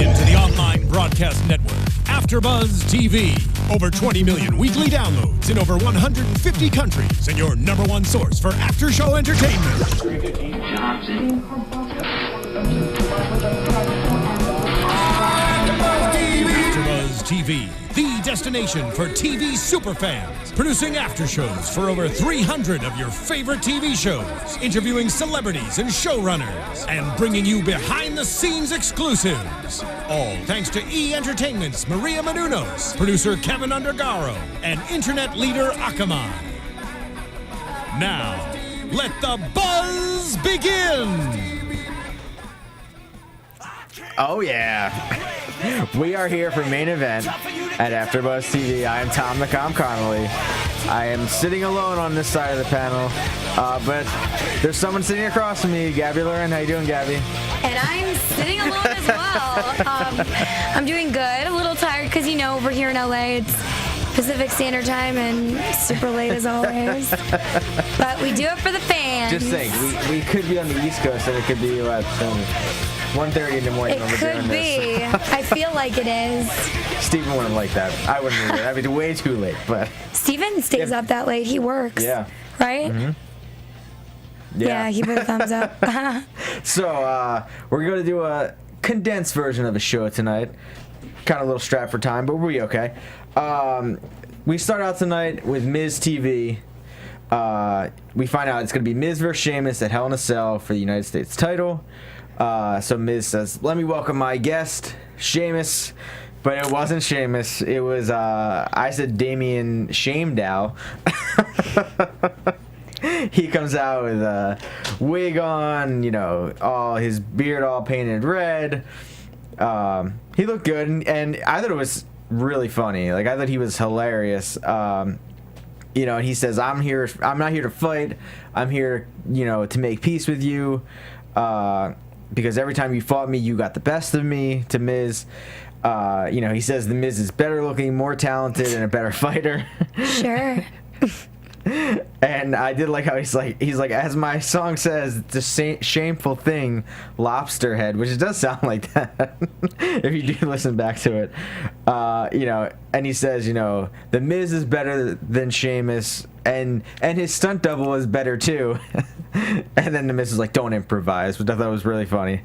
into the online broadcast network, AfterBuzz TV. Over 20 million weekly downloads in over 150 countries, and your number one source for after-show entertainment. AfterBuzz TV, the destination for TV superfans, producing after-shows for over 300 of your favorite TV shows, interviewing celebrities and showrunners, and bringing you behind-the-scenes exclusives. All thanks to E! Entertainment's Maria Menounos, producer Kevin Undergaro, and internet leader Akamai. Now, let the buzz begin! Oh yeah, we are here for Main Event at AfterBuzz TV. I am Tom the Com Connolly. I am sitting alone on this side of the panel, but there's someone sitting across from me, Gabrielle. Loren, how you doing, Gabby? And I'm sitting alone as well. I'm doing good, a little tired because, you know, over here in LA it's Pacific Standard Time and super late as always. But we do it for the fans. Just think, we could be on the East Coast and it could be what, 1:30 in the morning. It could be. I feel like it is. Steven wouldn't like that. I wouldn't either. That'd be way too late. But Steven stays up that late. He works. Yeah. Right? Mm-hmm. Yeah, he put a thumbs up. So, we're going to do a condensed version of a show tonight. Kind of a little strapped for time, but we'll be okay. We start out tonight with Miz TV. We find out it's going to be Miz versus Sheamus at Hell in a Cell for the United States title. So Miz says, "Let me welcome my guest, Sheamus." But it wasn't Sheamus. It was, I said Damien Shamedow. He comes out with a wig on, you know, all his beard all painted red. He looked good, and I thought it was really funny. Like, I thought he was hilarious. You know, and he says, I'm not here to fight. I'm here, you know, to make peace with you. Because every time you fought me, you got the best of me, to Miz. You know, he says the Miz is better looking, more talented, and a better fighter. Sure. And I did like how he's like, as my song says, it's a shameful thing, lobster head, which it does sound like that if you do listen back to it. You know, and he says, you know, the Miz is better than Sheamus, and his stunt double is better too. And then the Miz is like, don't improvise, which I thought was really funny.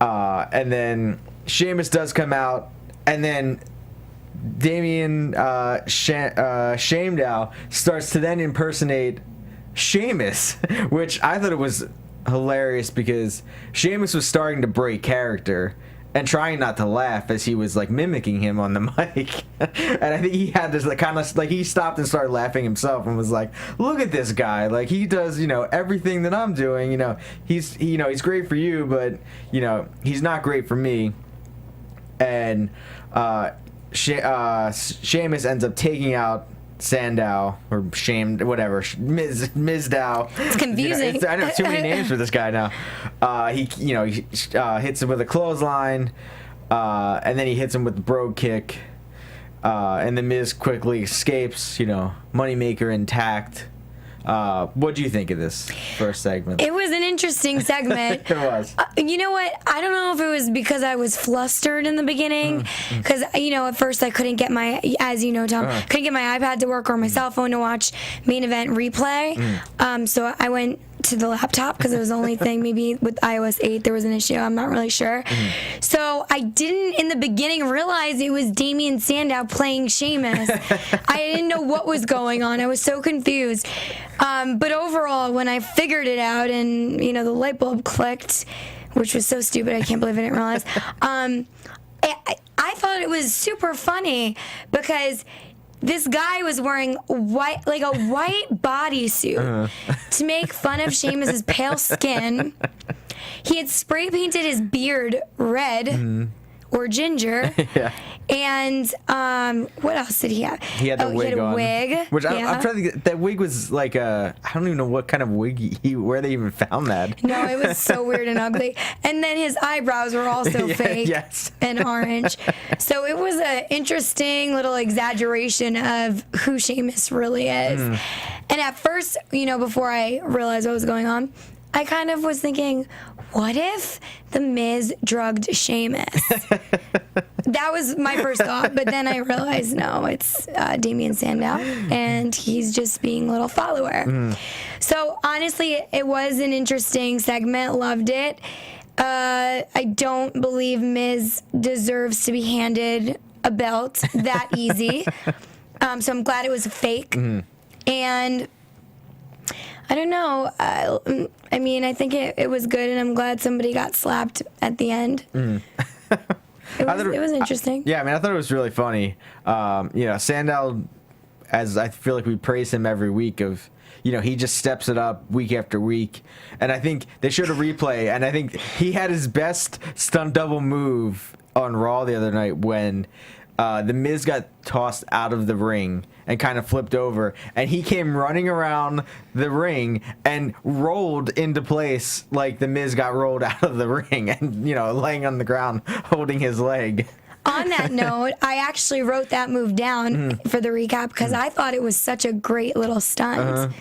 And then Sheamus does come out, and then Damien Shamedow starts to then impersonate Sheamus, which I thought it was hilarious because Sheamus was starting to break character and trying not to laugh as he was like mimicking him on the mic. And I think he had this like kind of like, he stopped and started laughing himself and was like, look at this guy, like he does, you know, everything that I'm doing, you know, he's great for you, but you know, he's not great for me. And Sheamus ends up taking out Sandow or Mizdow. It's confusing. You know, I know too many names for this guy now. He hits him with a clothesline, and then he hits him with the brogue kick, and the Miz quickly escapes. You know, Moneymaker intact. What do you think of this first segment? It was an interesting segment. It was. You know what? I don't know if it was because I was flustered in the beginning, because you know, at first I couldn't get my, as you know, Tom, couldn't get my iPad to work or my cell phone to watch Main Event replay. So I went to the laptop because it was the only thing. Maybe with iOS 8 there was an issue. I'm not really sure. So I didn't in the beginning realize it was Damien Sandow playing Sheamus. I didn't know what was going on. I was so confused. But overall, when I figured it out and, you know, the light bulb clicked, which was so stupid, I can't believe I didn't realize, I thought it was super funny because this guy was wearing a white bodysuit to make fun of Sheamus's pale skin. He had spray painted his beard red or ginger. Yeah. And what else did he have? He had the wig on. Wig. Which I'm trying to get, that wig was like I don't even know what kind of wig where they even found that. No, it was so weird and ugly. And then his eyebrows were also fake and orange. So it was an interesting little exaggeration of who Sheamus really is. And at first, you know, before I realized what was going on, I kind of was thinking, what if The Miz drugged Sheamus? That was my first thought, but then I realized, no, it's Damian Sandow, and he's just being a little follower. So, honestly, it was an interesting segment. Loved it. I don't believe Miz deserves to be handed a belt that easy. So I'm glad it was a fake. And I don't know. I mean, I think it was good, and I'm glad somebody got slapped at the end. It was interesting. Yeah, I mean, I thought it was really funny. Sandow, as I feel like we praise him every week of, he just steps it up week after week. And I think they showed a replay, and I think he had his best stunt double move on Raw the other night when The Miz got tossed out of the ring and kind of flipped over, and he came running around the ring and rolled into place like The Miz got rolled out of the ring and, laying on the ground holding his leg. On that note, I actually wrote that move down for the recap because I thought it was such a great little stunt.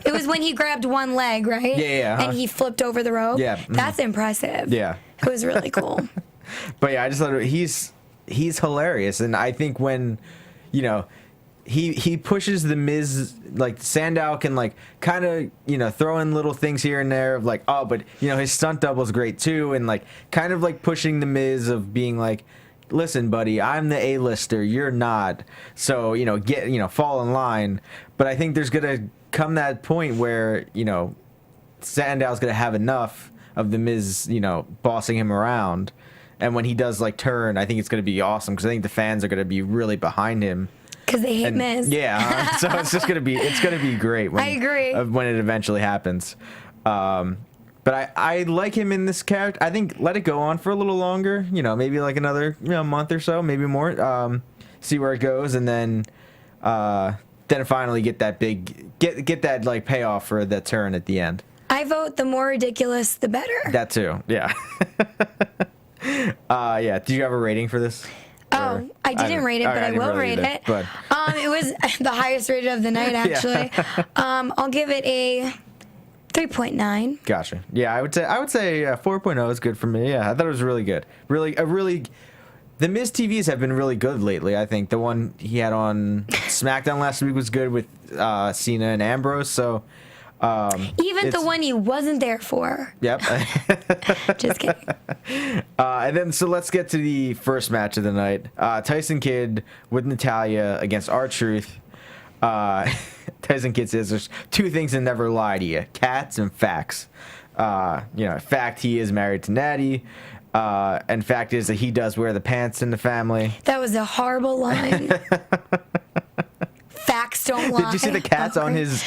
It was when he grabbed one leg, right? Yeah. And he flipped over the rope. Yeah. That's impressive. Yeah. It was really cool. But yeah, I just thought he's hilarious, and I think when, he pushes The Miz, like Sandow can like kind of throw in little things here and there of like, oh, but his stunt double's great too, and like kind of like pushing The Miz of being like, listen, buddy, I'm the A-lister, you're not, so fall in line. But I think there's gonna come that point where Sandow's gonna have enough of The Miz bossing him around. And when he does like turn, I think it's going to be awesome because I think the fans are going to be really behind him. Because they hate Miz. Yeah, so it's just going to be great. I agree. When it eventually happens. But I like him in this character. I think let it go on for a little longer. Maybe like another month or so, maybe more. See where it goes, and then finally get that get that like payoff for that turn at the end. I vote the more ridiculous, the better. That too. Yeah. Yeah. Did you have a rating for this? Oh, I didn't rate it, but I will rate it. But it was the highest rated of the night, actually. Yeah. I'll give it a 3.9. Gotcha. Yeah, I would say 4.0 is good for me. Yeah, I thought it was really good. The Miz TVs have been really good lately. I think the one he had on SmackDown last week was good with Cena and Ambrose. So. Even the one he wasn't there for. Yep. Just kidding. And then, so let's get to the first match of the night. Tyson Kidd with Natalya against R-Truth. Tyson Kidd says there's two things that never lie to you: cats and facts. Fact, he is married to Natty. And fact is that he does wear the pants in the family. That was a horrible line. Facts don't lie. Did you see the cats on his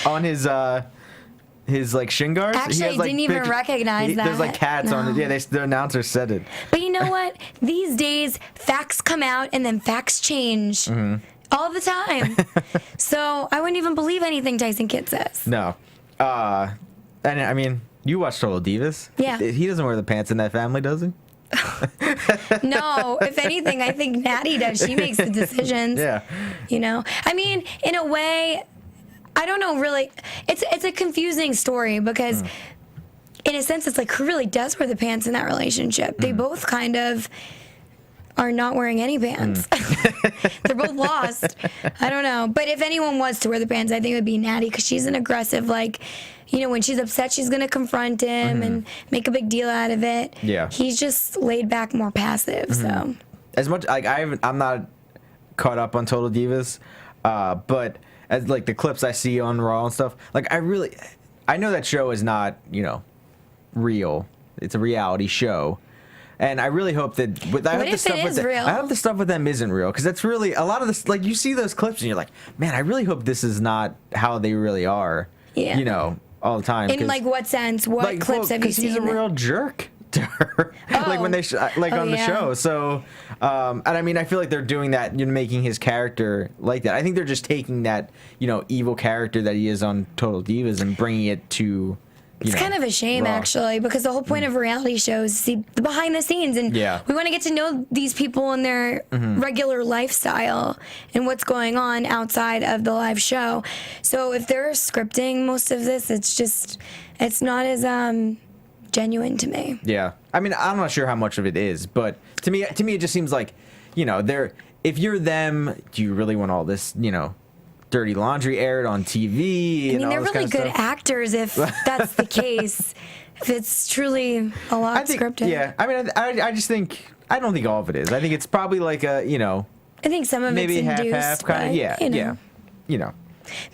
like shin guards? Actually, I didn't even recognize that. There's like cats on it. Yeah, the announcer said it. But you know what? These days, facts come out and then facts change all the time. So I wouldn't even believe anything Tyson Kidd says. No. And I mean, you watch Total Divas. Yeah. He doesn't wear the pants in that family, does he? No. If anything, I think Natty does. She makes the decisions. Yeah. I mean, in a way, I don't know, really. It's a confusing story because, in a sense, it's like who really does wear the pants in that relationship? They both kind of are not wearing any pants. They're both lost. I don't know. But if anyone was to wear the pants, I think it would be Natty because she's an aggressive, like, when she's upset, she's going to confront him and make a big deal out of it. Yeah. He's just laid back, more passive, so. As much, like, I'm not caught up on Total Divas, but as like the clips I see on Raw and stuff, like I know that show is not, real. It's a reality show. And I really hope that I hope the stuff with them isn't real, because that's really a lot of this. Like, you see those clips and you're like, man, I really hope this is not how they really are. Yeah. All the time. In like what sense? What clips have you seen? Because he's a real jerk to her. Like when they on the show. So, and I mean, I feel like they're doing that, making his character like that. I think they're just taking that, evil character that he is on Total Divas and bringing it to It's kind of a shame, Raw. actually, because the whole point of reality shows is see the behind the scenes, and we want to get to know these people and their regular lifestyle and what's going on outside of the live show. So if they're scripting most of this, it's not as genuine to me. Yeah, I mean, I'm not sure how much of it is, but to me, it just seems like, you know, if you're them, do you really want all this, you know, dirty laundry aired on TV? I mean, they're really good actors if that's the case. If it's truly a lot scripted. Yeah, I mean, I just think, I don't think all of it is. I think it's probably like a, you know, I think some of maybe it's induced, half kind of, you know.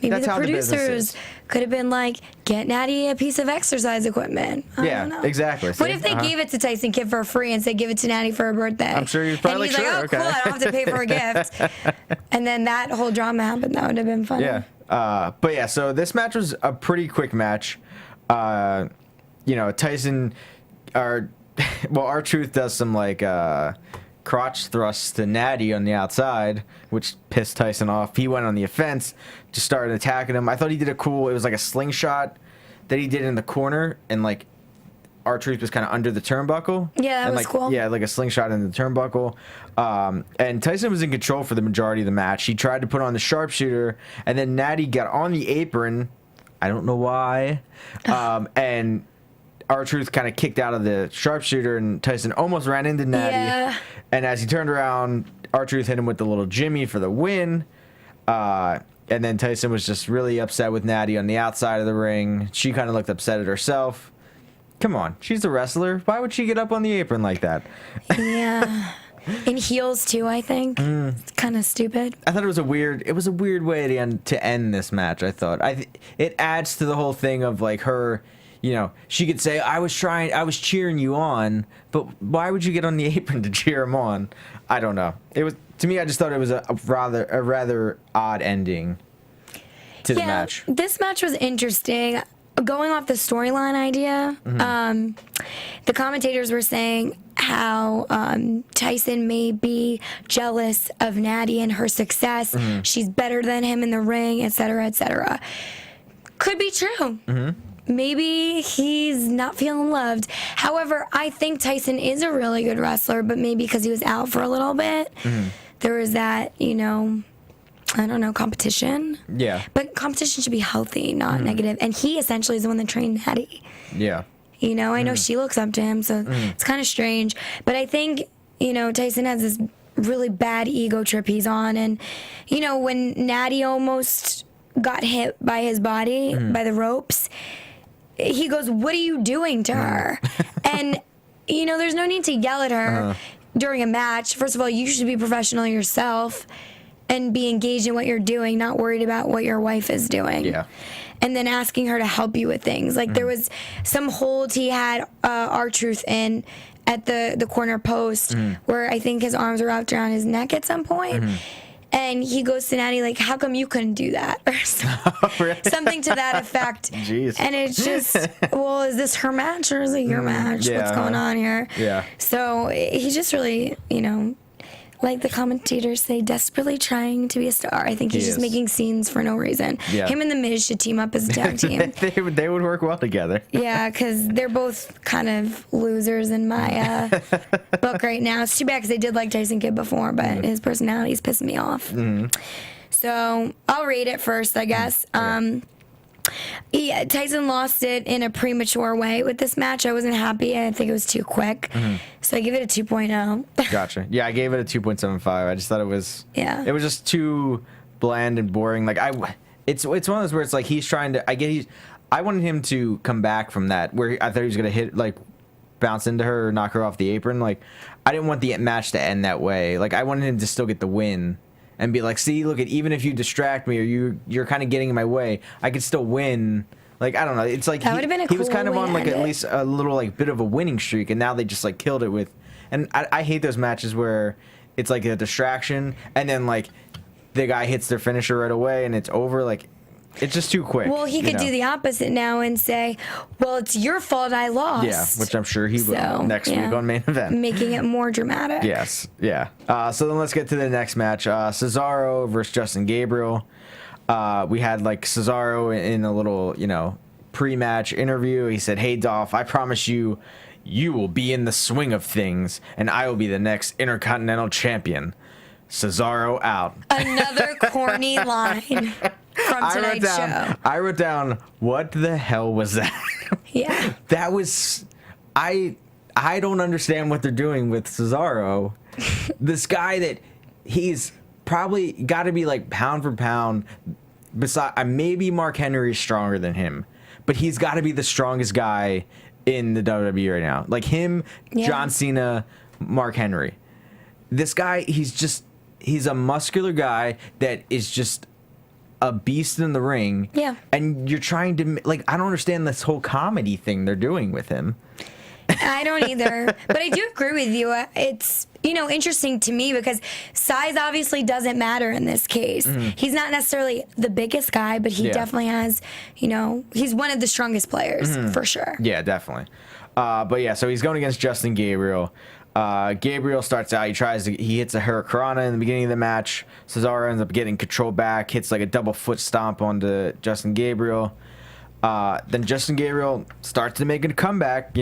Maybe That's the how the business producers is. could have been like, get Natty a piece of exercise equipment. I don't know. Exactly. What if they gave it to Tyson Kidd for free and said, give it to Natty for her birthday? I'm sure you'd probably and he's like, like, oh, sure, cool, I don't have to pay for a gift. And then that whole drama happened. That would have been fun. Yeah. But yeah, so this match was a pretty quick match. You know, Tyson, R-Truth does some like crotch thrusts to Natty on the outside, which pissed Tyson off. He went on the offense, just started attacking him. I thought he did it was like a slingshot that he did in the corner, and like R-Truth was kind of under the turnbuckle. Yeah, that was cool. Yeah, like a slingshot in the turnbuckle. And Tyson was in control for the majority of the match. He tried to put on the sharpshooter, and then Natty got on the apron. I don't know why. And R-Truth kind of kicked out of the sharpshooter, and Tyson almost ran into Natty. Yeah. And as he turned around, R-Truth hit him with the little Jimmy for the win. And then Tyson was just really upset with Natty on the outside of the ring. She kind of looked upset at herself. Come on, she's a wrestler. Why would she get up on the apron like that? Yeah. In heels too, I think. It's kind of stupid. I thought it was a weird way to end this match. I thought it adds to the whole thing of like her, you know, she could say I was cheering you on, but why would you get on the apron to cheer him on? I don't know. It was, to me, I just thought it was a rather odd ending to the match. This match was interesting. Going off the storyline idea, the commentators were saying how Tyson may be jealous of Natty and her success. She's better than him in the ring, etc., etc. Could be true. Maybe he's not feeling loved. However, I think Tyson is a really good wrestler, but maybe because he was out for a little bit, there was that, you know, I don't know, competition. Yeah. But competition should be healthy, not negative. And he essentially is the one that trained Natty. Yeah. You know, I know she looks up to him, so it's kind of strange. But I think, you know, Tyson has this really bad ego trip he's on. And, you know, when Natty almost got hit by his body, by the ropes, he goes, what are you doing to her? And, you know, there's no need to yell at her during a match. First of all, you should be professional yourself and be engaged in what you're doing, not worried about what your wife is doing. Yeah. And then asking her to help you with things. Like there was some hold he had R-Truth in at the corner post where I think his arms were wrapped around his neck at some point. And he goes to Natty like, how come you couldn't do that? Or something to that effect. Jeez. And it's just, well, is this her match or is it your match? Yeah. What's going on here? Yeah. So he's just really, you know, like the commentators say, desperately trying to be a star. I think he's just making scenes for no reason. Yeah. Him and The Miz should team up as a tag team. they would work well together. Yeah, because they're both kind of losers in my book right now. It's too bad because I did like Tyson Kidd before, but his personality's pissing me off. So I'll rate it first, I guess. Yeah, Tyson lost it in a premature way with this match. I wasn't happy. I think it was too quick. So I give it a 2.0. Gotcha. Yeah, I gave it a 2.75. I just thought it was Yeah. It was just too bland and boring. Like it's one of those where it's like he's trying to I wanted him to come back from that where I thought he was going to hit like bounce into her or knock her off the apron. Like I didn't want the match to end that way. Like I wanted him to still get the win. And be like, see, look at even if you distract me or you're kind of getting in my way, I could still win. Like I don't know, it's like That would've been a he was cool kind of way on to like end at it. least a little like bit of a winning streak, and now they just like killed it with. And I hate those matches where it's like a distraction and then like the guy hits their finisher right away and it's over. Like it's just too quick. Well, he could do the opposite now and say, well, it's your fault I lost. Yeah, which I'm sure he will next week on Main Event. Making it more dramatic. Yes, yeah. So then let's get to the next match. Cesaro versus Justin Gabriel. We had like Cesaro in a little, you know, pre-match interview. He said, "Hey Dolph, I promise you, you will be in the swing of things, and I will be the next Intercontinental Champion. Cesaro out." Another corny line from tonight's show. I wrote down, what the hell was that? Yeah. That was, I don't understand what they're doing with Cesaro. This guy that he's probably got to be like pound for pound. Maybe Mark Henry is stronger than him, but he's got to be the strongest guy in the WWE right now. Like him, Yeah. John Cena, Mark Henry. This guy, he's a muscular guy that is just a beast in the ring. Yeah. And you're trying to, like, I don't understand this whole comedy thing they're doing with him. I don't either. But I do agree with you. It's, interesting to me because size obviously doesn't matter in this case. He's not necessarily the biggest guy, but he definitely has, he's one of the strongest players for sure. Yeah, definitely. But yeah, so he's going against Justin Gabriel. Gabriel starts out, he hits a Hurricanrana in the beginning of the match. Cesaro ends up getting control back, hits like a double foot stomp onto Justin Gabriel. Then Justin Gabriel starts to make a comeback,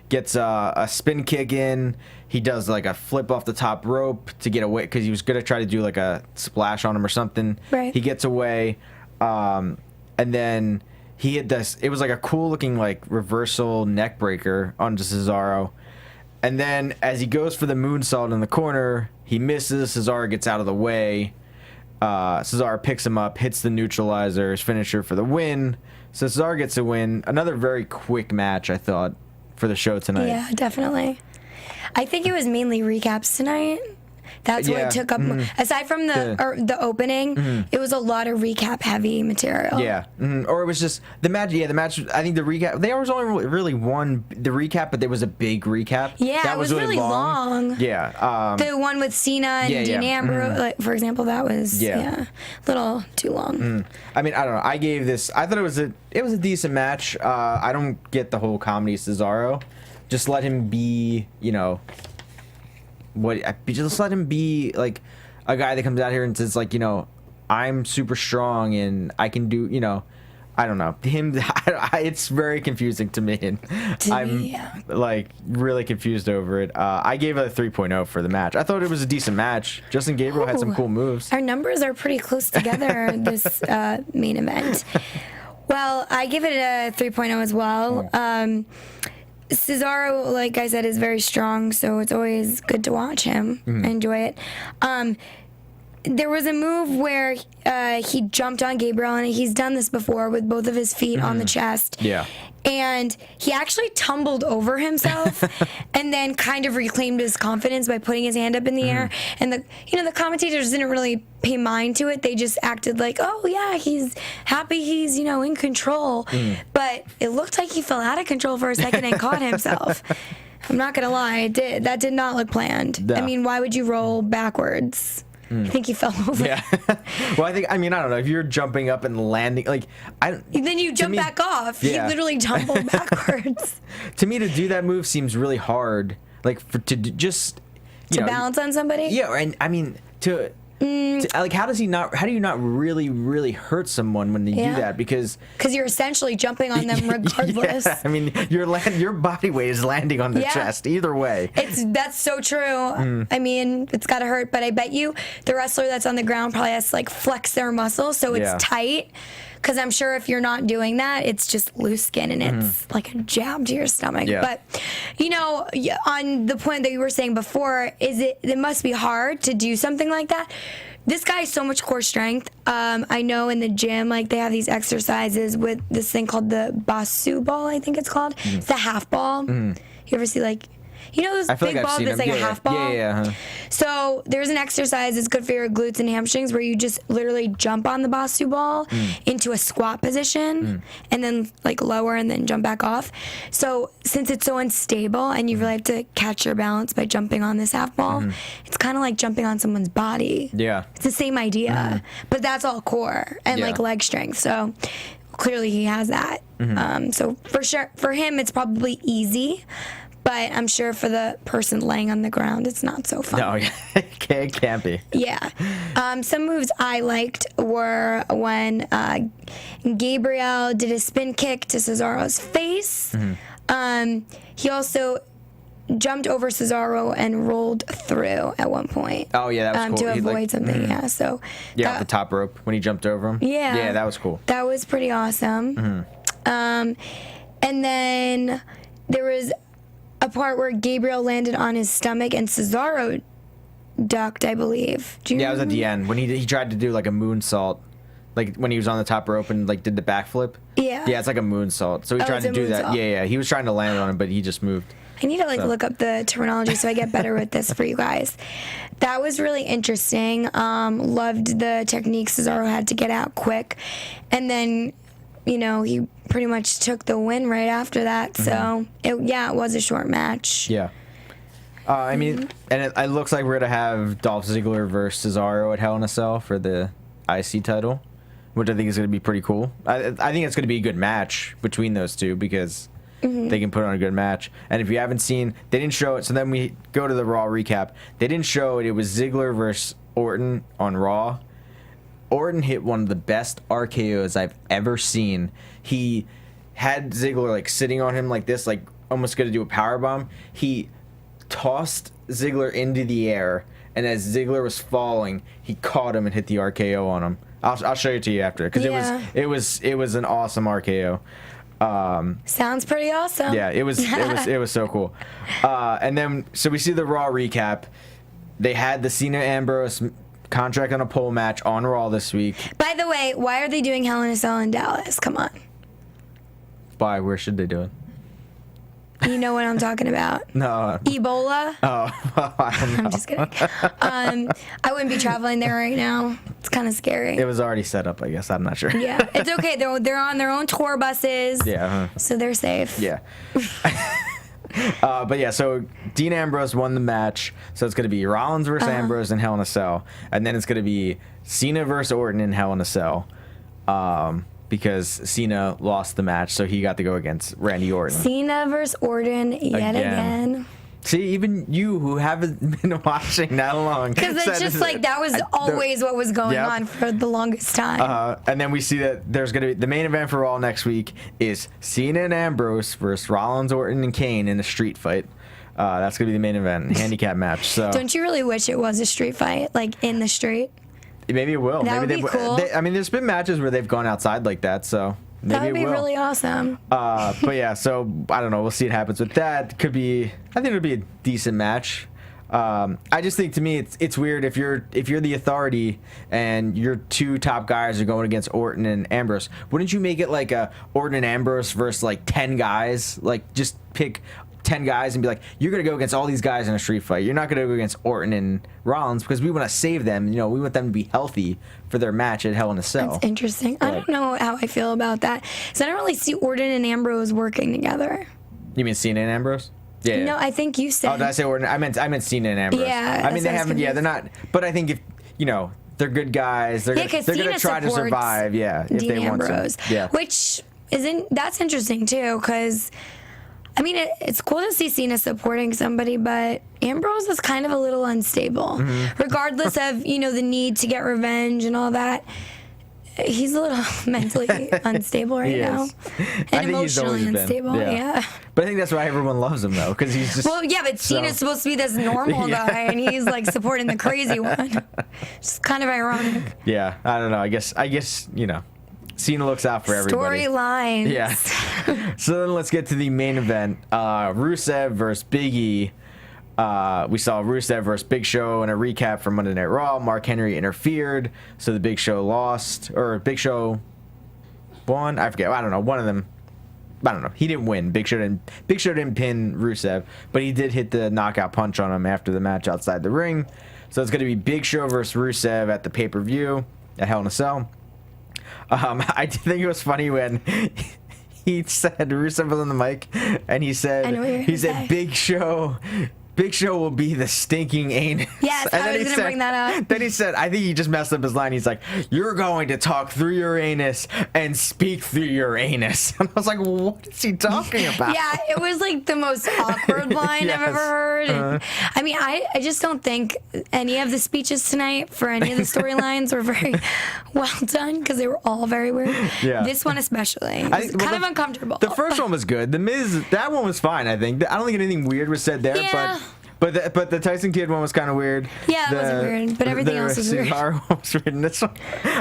gets a spin kick in. He does like a flip off the top rope to get away because he was going to try to do like a splash on him or something. Right. He gets away. And then he hit this. It was like a cool looking like reversal neck breaker onto Cesaro. And then as he goes for the moonsault in the corner, he misses. Cesaro gets out of the way. Cesaro picks him up, hits the neutralizer, his finisher for the win. So Cesaro gets a win. Another very quick match, I thought, for the show tonight. Yeah, definitely. I think it was mainly recaps tonight. That's what took up. Aside from the opening, it was a lot of recap heavy material. Yeah, or it was just the match. Yeah, the match. I think the recap. There was only really one the recap, but there was a big recap. Yeah, that it was really long. Yeah, the one with Cena and Dean Ambrose, like, for example, that was a little too long. I mean, I don't know. I gave this. I thought it was a decent match. I don't get the whole comedy Cesaro. Just let him be, just let him be like a guy that comes out here and says like, I'm super strong and I can do, I don't know. It's very confusing to me, and I'm like really confused over it. I gave it a 3.0 for the match. I thought it was a decent match. Justin Gabriel had some cool moves. Our numbers are pretty close together this main event. Well, I give it a 3.0 as well. Cesaro, like I said, is very strong, so it's always good to watch him. I enjoy it. There was a move where he jumped on Gabriel, and he's done this before with both of his feet on the chest. Yeah. And he actually tumbled over himself and then kind of reclaimed his confidence by putting his hand up in the air. And the commentators didn't really pay mind to it. They just acted like, oh yeah, he's happy he's, in control. But it looked like he fell out of control for a second and caught himself. I'm not gonna lie, that did not look planned. No. I mean, why would you roll backwards? I think he fell over. Yeah. Well, I don't know. If you're jumping up and landing, then you jump back off. Yeah. He literally tumbled backwards. To me, to do that move seems really hard. Like to balance on somebody. Yeah, and I mean how do you not really really hurt someone when you do that? Because you're essentially jumping on them regardless. Yeah, I mean your body weight is landing on the chest either way. That's so true. I mean, it's gotta hurt, but I bet you the wrestler that's on the ground probably has to like flex their muscles so it's tight. Because I'm sure if you're not doing that, it's just loose skin and it's like a jab to your stomach. Yeah. But, on the point that you were saying before, it must be hard to do something like that. This guy has so much core strength. I know in the gym, like they have these exercises with this thing called the Basu ball, I think it's called. It's a half ball. You ever see those big balls that's like a half ball? Yeah. So there's an exercise that's good for your glutes and hamstrings where you just literally jump on the Basu ball into a squat position and then like lower and then jump back off. So since it's so unstable and you really have to catch your balance by jumping on this half ball, it's kind of like jumping on someone's body. Yeah. It's the same idea, but that's all core and like leg strength. So clearly he has that. So for sure, for him, it's probably easy. But I'm sure for the person laying on the ground, it's not so fun. No, it can't be. Yeah. Some moves I liked were when Gabriel did a spin kick to Cesaro's face. He also jumped over Cesaro and rolled through at one point. Oh, yeah, that was cool. To avoid something, yeah. So off the top rope when he jumped over him. Yeah. Yeah, that was cool. That was pretty awesome. And then there was a part where Gabriel landed on his stomach and Cesaro ducked, I believe. Yeah, it was at the end when he tried to do like a moonsault, like when he was on the top rope and like did the backflip. Yeah. Yeah, it's like a moonsault. So he tried to do that. Yeah, he was trying to land on him, but he just moved. I need to look up the terminology so I get better with this for you guys. That was really interesting. Loved the technique Cesaro had to get out quick, and then he pretty much took the win right after that. So it was a short match. Yeah. I mean, and it looks like we're gonna have Dolph Ziggler versus Cesaro at Hell in a Cell for the IC title, which I think is gonna be pretty cool. I think it's gonna be a good match between those two because they can put on a good match. And if you haven't seen, they didn't show it. So then we go to the Raw recap. They didn't show it. It was Ziggler versus Orton on Raw. Orton hit one of the best RKOs I've ever seen. He had Ziggler like sitting on him like this, like almost going to do a powerbomb. He tossed Ziggler into the air, and as Ziggler was falling, he caught him and hit the RKO on him. I'll show it to you after because it was an awesome RKO. Sounds pretty awesome. Yeah, it was so cool. And then so we see the Raw recap. They had the Cena Ambrose contract on a pole match on Raw this week. By the way, why are they doing Hell in a Cell in Dallas? Come on. Why? Where should they do it? You know what I'm talking about. No. Ebola? Oh, I don't know. I'm just kidding. I wouldn't be traveling there right now. It's kind of scary. It was already set up, I guess. I'm not sure. Yeah, it's okay. They're on their own tour buses. Yeah. So they're safe. Yeah. But yeah, so Dean Ambrose won the match. So it's going to be Rollins versus Ambrose in Hell in a Cell. And then it's going to be Cena versus Orton in Hell in a Cell. Because Cena lost the match, so he got to go against Randy Orton. Cena versus Orton yet again. See, even you who haven't been watching that long. Because it's just like that was always what was going on for the longest time. And then we see that there's going to be the main event for Raw next week is Cena and Ambrose versus Rollins, Orton, and Kane in a street fight. That's going to be the main event, handicap match. So don't you really wish it was a street fight, like in the street? Maybe it will. That maybe would be cool. I mean, there's been matches where they've gone outside like that, so maybe that would be will. really awesome. But yeah, so I don't know. We'll see what happens with that. I think it'll be a decent match. I just think to me it's weird if you're the Authority and your two top guys are going against Orton and Ambrose. Wouldn't you make it like a Orton and Ambrose versus like 10 guys? Like just pick 10 guys and be like, you're going to go against all these guys in a street fight. You're not going to go against Orton and Rollins because we want to save them. We want them to be healthy for their match at Hell in a Cell. That's interesting. I don't know how I feel about that. So I don't really see Orton and Ambrose working together. You mean Cena and Ambrose? Yeah. No, I think you said. Oh, did I say Orton? I meant Cena and Ambrose. Yeah. I mean, they haven't. Yeah, they're not. But I think if they're good guys. They're gonna try to survive. Yeah, if Dean they Ambrose, want to. Yeah. Which that's interesting too, because I mean it's cool to see Cena supporting somebody, but Ambrose is kind of a little unstable, regardless of the need to get revenge and all that. He's a little mentally unstable right now, and emotionally unstable. Yeah. But I think that's why everyone loves him, though, because he's just. Well, yeah, but Cena's supposed to be this normal guy, and he's like supporting the crazy one. It's kind of ironic. Yeah, I don't know. I guess Cena looks out for everybody. Storylines. Yeah. So then let's get to the main event: Rusev versus Big E. We saw Rusev versus Big Show in a recap from Monday Night Raw. Mark Henry interfered, so the Big Show lost, or Big Show won. I forget. I don't know. One of them. I don't know. He didn't win. Big Show didn't pin Rusev, but he did hit the knockout punch on him after the match outside the ring. So it's going to be Big Show versus Rusev at the pay-per-view at Hell in a Cell. I did think it was funny when he said Rusev was on the mic, and he said Big Show Big Show will be the stinking anus. Yes, and I was going to bring that up. Then he said, I think he just messed up his line. He's like, you're going to talk through your anus and speak through your anus. And I was like, what is he talking about? Yeah, it was like the most awkward line I've ever heard. And, I mean, I just don't think any of the speeches tonight for any of the storylines were very well done because they were all very weird. Yeah. This one especially. It was kind of uncomfortable. The first one was good. The Miz, that one was fine, I think. I don't think anything weird was said there, but the Tyson Kidd one was kind of weird. Yeah, it wasn't weird, but everything else was weird. Cesaro one was weird. And this one,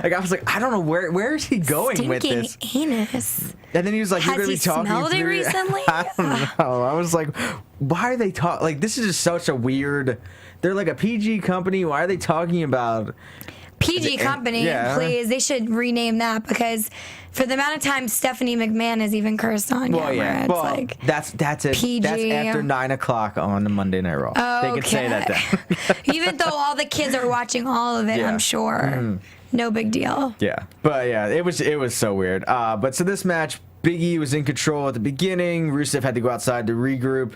like, I was like, I don't know where is he going with this? Anus. And then he was like, "You're gonna be talking." Has he smelled it recently? I don't know. I was like, why are they talking? Like, this is just such a weird. They're like a PG company. Why are they talking about? PG company, please. They should rename that because for the amount of time Stephanie McMahon has even cursed on camera, it's like that's it. PG. That's after 9 o'clock on the Monday Night Raw. Okay. They can say that then. Even though all the kids are watching all of it, I'm sure. No big deal. Yeah, but yeah, it was so weird. But so this match, Big E was in control at the beginning. Rusev had to go outside to regroup.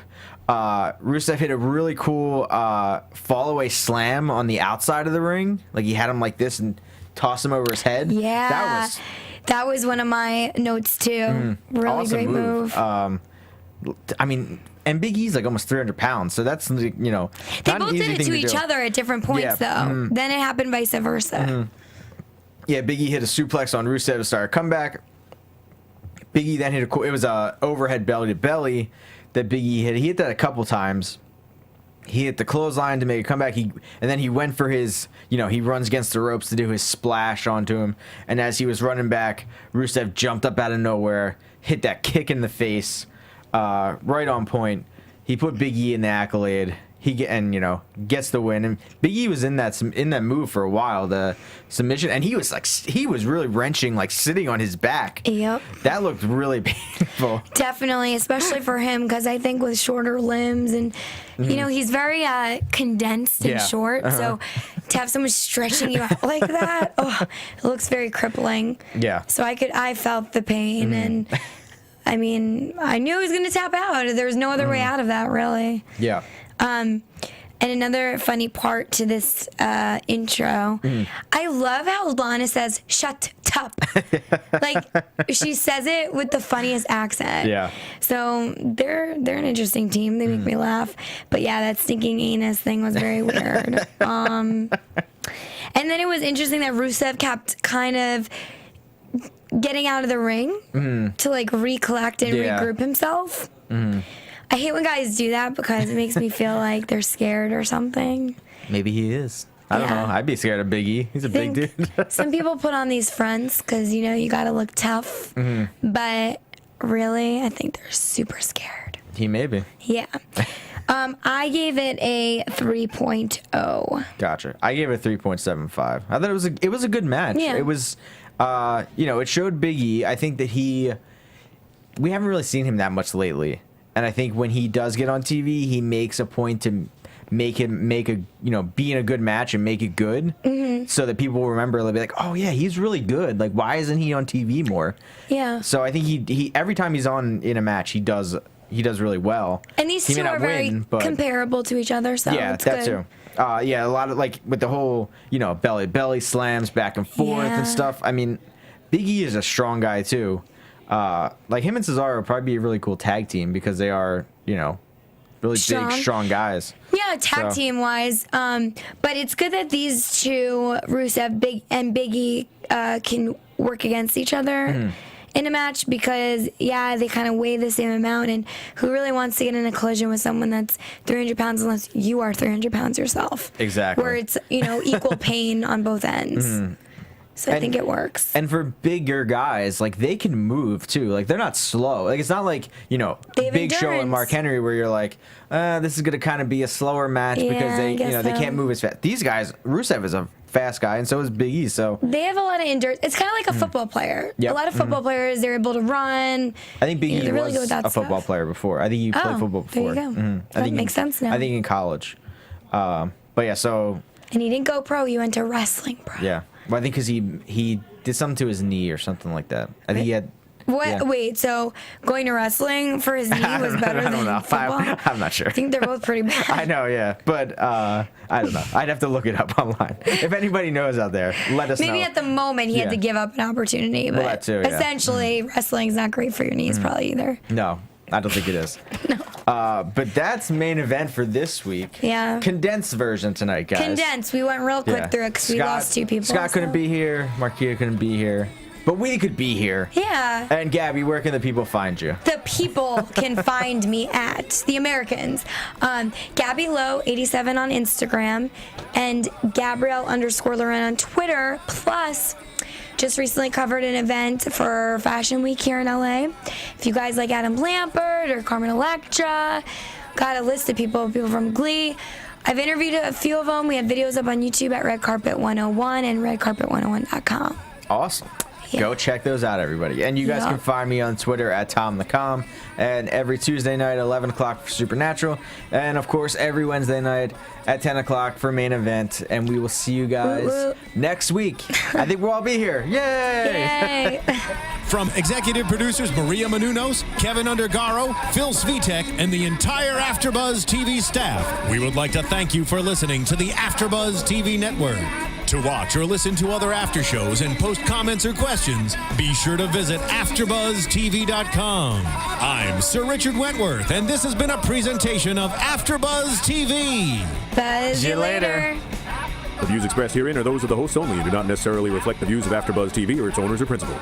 Rusev hit a really cool fall-away slam on the outside of the ring. Like, he had him like this and tossed him over his head. Yeah. That was one of my notes, too. Really awesome great move. I mean, and Big E's like almost 300 pounds, so that's, you know, they not both an easy did it thing to each other at different points, though. Then it happened vice versa. Yeah, Big E hit a suplex on Rusev to start a comeback. Big E then hit it was a overhead belly to belly that Big E hit. He hit that a couple times. He hit the clothesline to make a comeback. And then he went for his, you know, he runs against the ropes to do his splash onto him. And as he was running back, Rusev jumped up out of nowhere, hit that kick in the face, right on point. He put Big E in the accolade. Gets the win. And Big E was in that move for a while, the submission, and he was really wrenching, like sitting on his back. Yep. That looked really painful. Definitely, especially for him, because I think with shorter limbs and you know he's very condensed and short, so to have someone stretching you out like that, it looks very crippling. Yeah. So I felt the pain and. I mean, I knew he was going to tap out. There was no other way out of that, really. Yeah. And another funny part to this intro, I love how Lana says "shut up," like she says it with the funniest accent. Yeah. So they're an interesting team. They make me laugh. But yeah, that stinking anus thing was very weird. And then it was interesting that Rusev kept kind of getting out of the ring to like recollect and regroup himself. I hate when guys do that because it makes me feel like they're scared or something. Maybe he is. I don't know. I'd be scared of Big E. He's a big dude. Some people put on these fronts because, you know, you got to look tough. But really, I think they're super scared. He may be. Yeah. I gave it a 3.0. Gotcha. I gave it a 3.75. I thought it was a good match. Yeah. It was... it showed Big E. I think that we haven't really seen him that much lately. And I think when he does get on TV, he makes a point to be in a good match and make it good so that people will remember. They'll be like, oh yeah, he's really good. Like, why isn't he on TV more? Yeah. So I think he every time he's on in a match, he does really well. And these two are very comparable to each other, so yeah, it's that good. Too. A lot of like with the whole, belly slams back and forth and stuff. I mean, Big E is a strong guy too. Like him and Cesaro would probably be a really cool tag team because they are, really big, strong guys. Yeah, tag team wise. But it's good that these two, Rusev, Big E, can work against each other. In a match because, they kind of weigh the same amount, and who really wants to get in a collision with someone that's 300 pounds unless you are 300 pounds yourself? Exactly. Where it's, equal pain on both ends. So I think it works. And for bigger guys, like, they can move, too. Like, they're not slow. Like, it's not like, Big Show and Mark Henry where you're like, this is going to kind of be a slower match because they can't move as fast. These guys, Rusev is a fast guy, and so is Big E. So they have a lot of endurance. It's kind of like a football player. Yep. A lot of football players, they're able to run. I think Big E was really a football player before. I think he played football before. There you go. That makes sense now. I think in college. But yeah, so. And he didn't go pro. He went to wrestling pro. Yeah. Well, I think because he did something to his knee or something like that. I think he had. What? Yeah. Wait, so going to wrestling for his knee was better than football? I'm not sure. I think they're both pretty bad. I know, yeah, but I don't know. I'd have to look it up online. If anybody knows out there, let us know. Maybe at the moment he had to give up an opportunity, but that too, yeah. essentially wrestling's not great for your knees probably either. No, I don't think it is. No. But that's main event for this week. Yeah. Condensed version tonight, guys. Condensed. We went real quick through it because we lost 2 people. Scott couldn't be here. Marquita couldn't be here. But we could be here. Yeah. And Gabby, where can the people find you? The people can find me at the Americans. Gabby Lowe 87 on Instagram and Gabrielle_Loren on Twitter. Plus, just recently covered an event for Fashion Week here in LA. If you guys like Adam Lampert or Carmen Electra, got a list of people from Glee. I've interviewed a few of them. We have videos up on YouTube at Red Carpet 101 and redcarpet101.com. Awesome. Yeah. Go check those out, everybody. And you guys can find me on Twitter at TomTheCom. And every Tuesday night at 11 o'clock for Supernatural. And, of course, every Wednesday night at 10 o'clock for Main Event. And we will see you guys next week. I think we'll all be here. Yay! Yay! From executive producers Maria Menounos, Kevin Undergaro, Phil Svitek, and the entire AfterBuzz TV staff, we would like to thank you for listening to the AfterBuzz TV Network. To watch or listen to other after shows and post comments or questions, be sure to visit AfterBuzzTV.com. I'm Sir Richard Wentworth, and this has been a presentation of AfterBuzz TV. Buzz you later. The views expressed herein are those of the hosts only and do not necessarily reflect the views of AfterBuzz TV or its owners or principals.